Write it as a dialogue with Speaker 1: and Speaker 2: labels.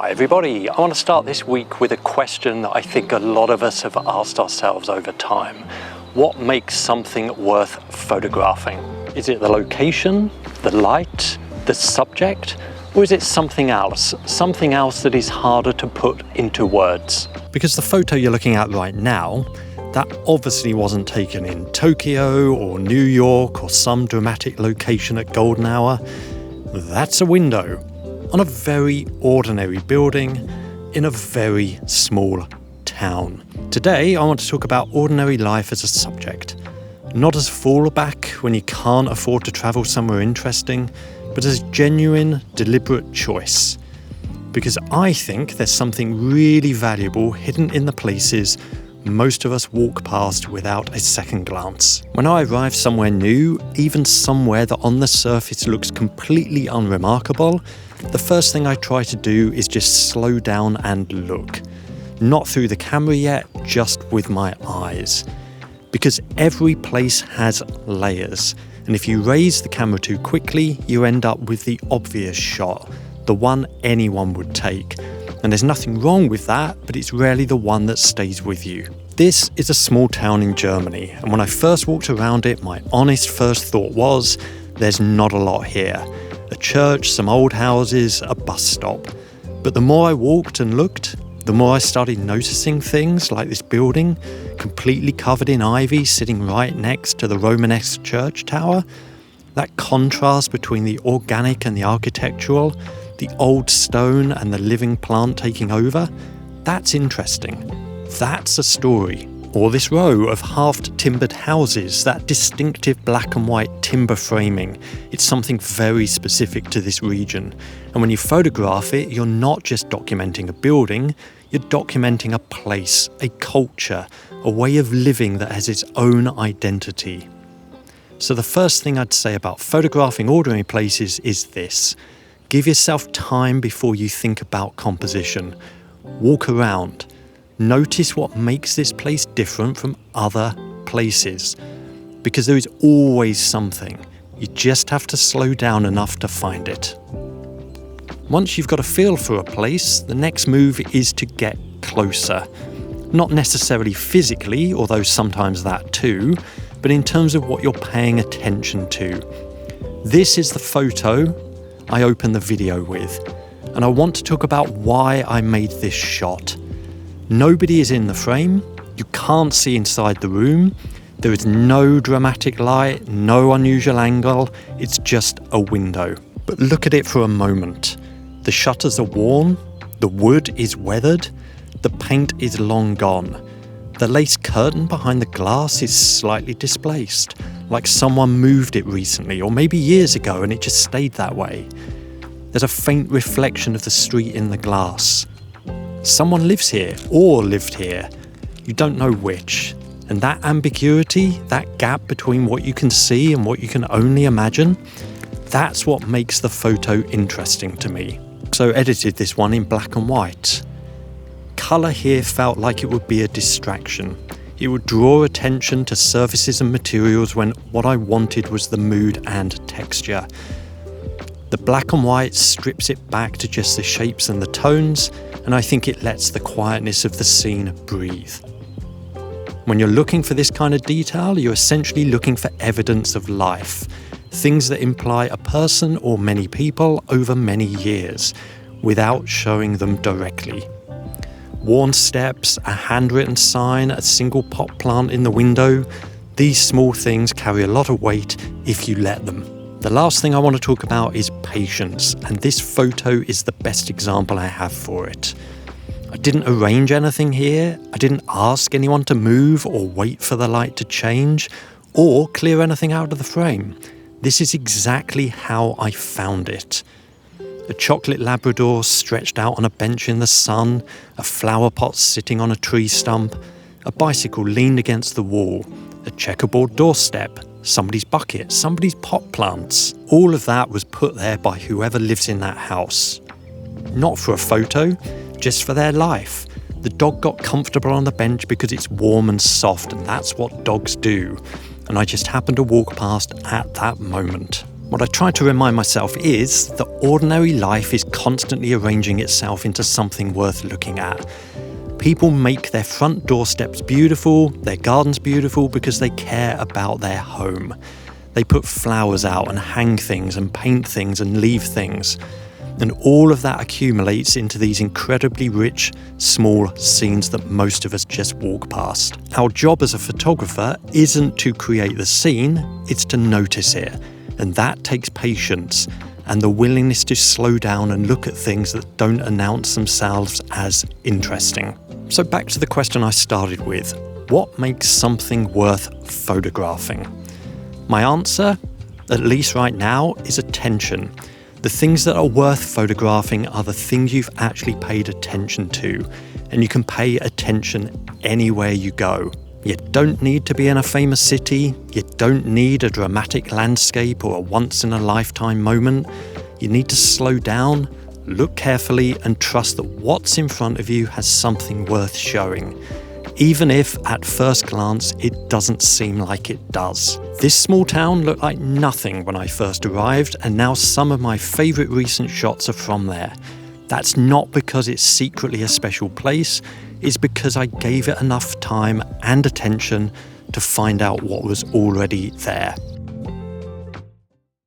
Speaker 1: Hi everybody, I want to start this week with a question that I think a lot of us have asked ourselves over time. What makes something worth photographing? Is it the location, the light, the subject, or is it something else? Something else that is harder to put into words? Because the photo you're looking at right now, that obviously wasn't taken in Tokyo or New York or some dramatic location at golden hour. That's a window on a very ordinary building in a very small town. Today, I want to talk about ordinary life as a subject. Not as fallback when you can't afford to travel somewhere interesting, but as genuine, deliberate choice. Because I think there's something really valuable hidden in the places most of us walk past without a second glance. When I arrive somewhere new, even somewhere that on the surface looks completely unremarkable, the first thing I try to do is just slow down and look. Not through the camera yet, just with my eyes. Because every place has layers, and if you raise the camera too quickly, you end up with the obvious shot, the one anyone would take. And there's nothing wrong with that, but it's rarely the one that stays with you. This is a small town in Germany, and when I first walked around it, my honest first thought was, there's not a lot here. A church, some old houses, a bus stop. But the more I walked and looked, the more I started noticing things like this building, completely covered in ivy, sitting right next to the Romanesque church tower. That contrast between the organic and the architectural, the old stone and the living plant taking over, that's interesting. That's a story. Or this row of half-timbered houses, that distinctive black and white timber framing. It's something very specific to this region. And when you photograph it, you're not just documenting a building, you're documenting a place, a culture, a way of living that has its own identity. So the first thing I'd say about photographing ordinary places is this. Give yourself time before you think about composition. Walk around. Notice what makes this place different from other places. Because there is always something. You just have to slow down enough to find it. Once you've got a feel for a place, the next move is to get closer. Not necessarily physically, although sometimes that too, but in terms of what you're paying attention to. This is the photo I opened the video with, and I want to talk about why I made this shot. Nobody is in the frame, you can't see inside the room, there is no dramatic light, no unusual angle, it's just a window. But look at it for a moment. The shutters are worn, the wood is weathered, the paint is long gone. The lace curtain behind the glass is slightly displaced, like someone moved it recently or maybe years ago and it just stayed that way. There's a faint reflection of the street in the glass. Someone lives here or lived here. You don't know which. And that ambiguity, that gap between what you can see and what you can only imagine, that's what makes the photo interesting to me. So edited this one in black and white. Colour here felt like it would be a distraction. It would draw attention to surfaces and materials when what I wanted was the mood and texture. The black and white strips it back to just the shapes and the tones, and I think it lets the quietness of the scene breathe. When you're looking for this kind of detail, you're essentially looking for evidence of life, things that imply a person or many people over many years, without showing them directly. Worn steps, a handwritten sign, a single pot plant in the window, these small things carry a lot of weight if you let them. The last thing I want to talk about is patience, and this photo is the best example I have for it. I didn't arrange anything here, I didn't ask anyone to move or wait for the light to change, or clear anything out of the frame. This is exactly how I found it. A chocolate Labrador stretched out on a bench in the sun, a flower pot sitting on a tree stump, a bicycle leaned against the wall, a checkerboard doorstep, somebody's bucket, somebody's pot plants. All of that was put there by whoever lives in that house. Not for a photo, just for their life. The dog got comfortable on the bench because it's warm and soft, and that's what dogs do. And I just happened to walk past at that moment. What I try to remind myself is that ordinary life is constantly arranging itself into something worth looking at. People make their front doorsteps beautiful, their gardens beautiful, because they care about their home. They put flowers out and hang things and paint things and leave things. And all of that accumulates into these incredibly rich, small scenes that most of us just walk past. Our job as a photographer isn't to create the scene, it's to notice it. And that takes patience and the willingness to slow down and look at things that don't announce themselves as interesting. So back to the question I started with. What makes something worth photographing? My answer, at least right now, is attention. The things that are worth photographing are the things you've actually paid attention to, and you can pay attention anywhere you go. You don't need to be in a famous city, you don't need a dramatic landscape or a once-in-a-lifetime moment. You need to slow down, look carefully, and trust that what's in front of you has something worth showing, even if at first glance it doesn't seem like it does. This small town looked like nothing when I first arrived, and now some of my favourite recent shots are from there. That's not because it's secretly a special place, it's because I gave it enough time and attention to find out what was already there.